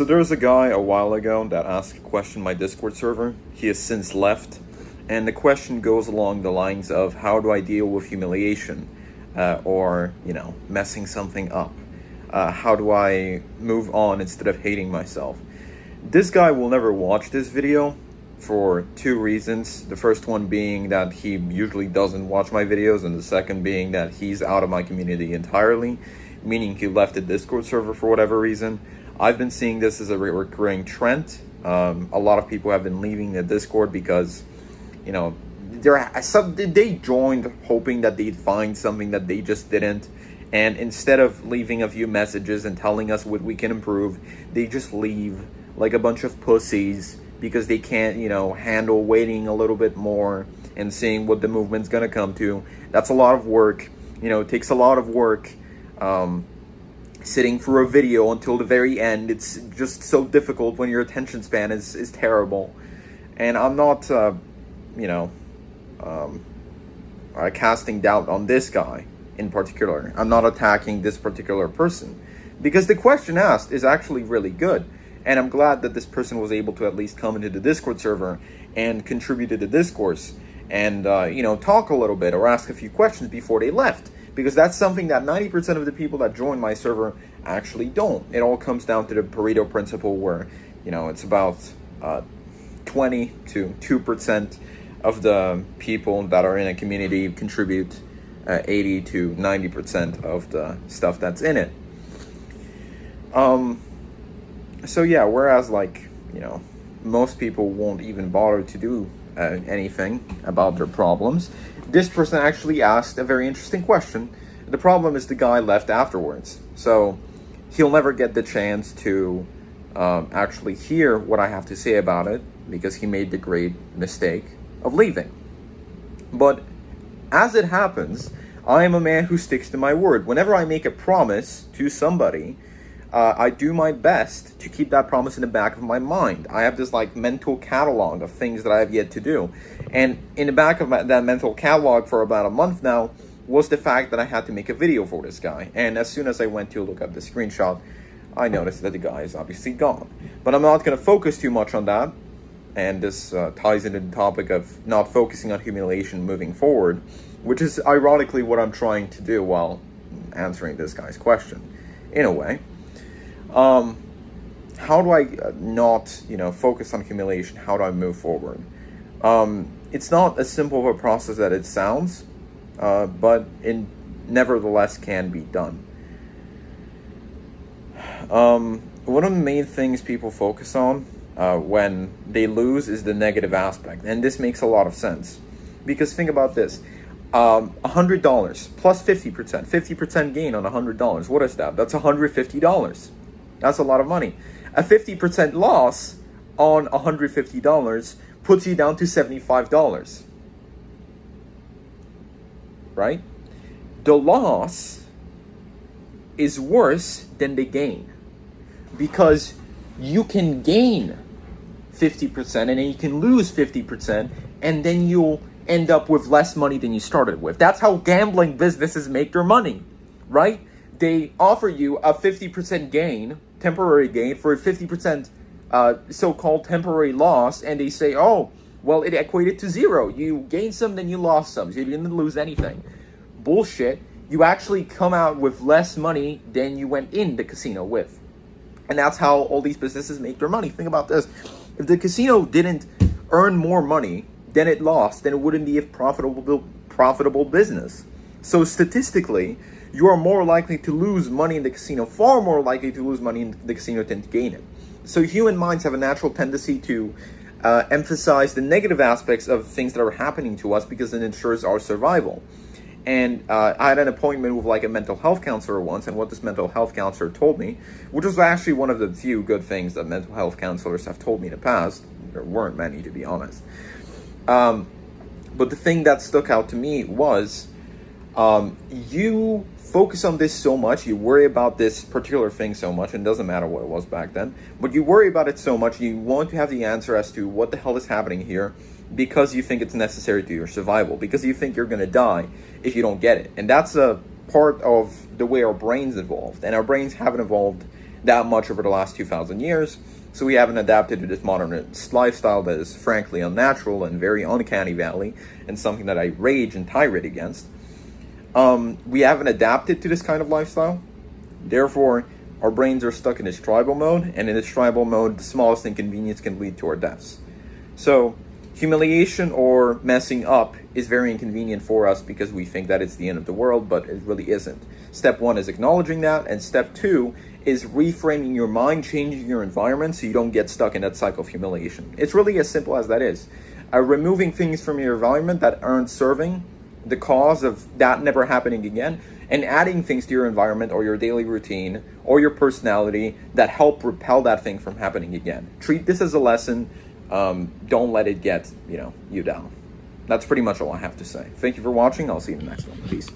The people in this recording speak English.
So there was a guy a while ago that asked a question in my Discord server. He has since left. And the question goes along the lines of, how do I deal with humiliation? Or, messing something up? How do I move on instead of hating myself? This guy will never watch this video for two reasons. The first one being that he usually doesn't watch my videos, and the second being that he's out of my community entirely, meaning he left the Discord server for whatever reason. I've been seeing this as a recurring trend. A lot of people have been leaving the Discord because, they joined hoping that they'd find something that they just didn't. And instead of leaving a few messages and telling us what we can improve, they just leave like a bunch of pussies because they can't, handle waiting a little bit more and seeing what the movement's going to come to. That's a lot of work. It takes a lot of work. Sitting through a video until the very end, it's just so difficult when your attention span is terrible. And I'm not, casting doubt on this guy in particular. I'm not attacking this particular person, because the question asked is actually really good. And I'm glad that this person was able to at least come into the Discord server and contribute to the discourse and, talk a little bit or ask a few questions before they left. Because that's something that 90% of the people that join my server actually don't. It all comes down to the Pareto principle where, it's about 20 to 2% of the people that are in a community contribute 80 to 90% of the stuff that's in it. So yeah, whereas most people won't even bother to do anything about their problems, this person actually asked a very interesting question. The problem is the guy left afterwards, so he'll never get the chance to actually hear what I have to say about it, because he made the great mistake of leaving. But as it happens, I am a man who sticks to my word. Whenever I make a promise to somebody, I do my best to keep that promise in the back of my mind. I have this mental catalog of things that I have yet to do. And in the back of that mental catalog for about a month now was the fact that I had to make a video for this guy. And as soon as I went to look at the screenshot, I noticed that the guy is obviously gone. But I'm not going to focus too much on that. And this ties into the topic of not focusing on humiliation moving forward, which is ironically what I'm trying to do while answering this guy's question, in a way. How do I not, focus on humiliation? How do I move forward? It's not as simple of a process that it sounds, but it nevertheless can be done. One of the main things people focus on when they lose is the negative aspect. And this makes a lot of sense. Because think about this. $100 plus 50%. 50% gain on $100. What is that? That's $150. That's a lot of money. A 50% loss on $150 puts you down to $75. Right? The loss is worse than the gain. Because you can gain 50% and then you can lose 50%, and then you'll end up with less money than you started with. That's how gambling businesses make their money, right? They offer you a 50% gain, temporary gain, for a 50% so-called temporary loss, and they say, oh, well, it equated to zero. You gained some, then you lost some. So you didn't lose anything. Bullshit. You actually come out with less money than you went in the casino with. And that's how all these businesses make their money. Think about this. If the casino didn't earn more money than it lost, then it wouldn't be a profitable business. So statistically, you are more likely to lose money in the casino, far more likely to lose money in the casino than to gain it. So human minds have a natural tendency to emphasize the negative aspects of things that are happening to us because it ensures our survival. And I had an appointment with a mental health counselor once, and what this mental health counselor told me, which was actually one of the few good things that mental health counselors have told me in the past. There weren't many, to be honest. But the thing that stuck out to me was, you focus on this so much, you worry about this particular thing so much, and it doesn't matter what it was back then, but you worry about it so much, you want to have the answer as to what the hell is happening here, because you think it's necessary to your survival, because you think you're going to die if you don't get it. And that's a part of the way our brains evolved. And our brains haven't evolved that much over the last 2,000 years. So we haven't adapted to this modernist lifestyle that is frankly unnatural and very uncanny valley, and something that I rage and tirade against. We haven't adapted to this kind of lifestyle. Therefore, our brains are stuck in this tribal mode, and in this tribal mode, the smallest inconvenience can lead to our deaths. So, humiliation or messing up is very inconvenient for us because we think that it's the end of the world, but it really isn't. Step one is acknowledging that, and step two is reframing your mind, changing your environment so you don't get stuck in that cycle of humiliation. It's really as simple as that is. Removing things from your environment that aren't serving the cause of that never happening again, and adding things to your environment or your daily routine or your personality that help repel that thing from happening again. Treat this as a lesson. Don't let it get, you down. That's pretty much all I have to say. Thank you for watching. I'll see you in the next one. Peace.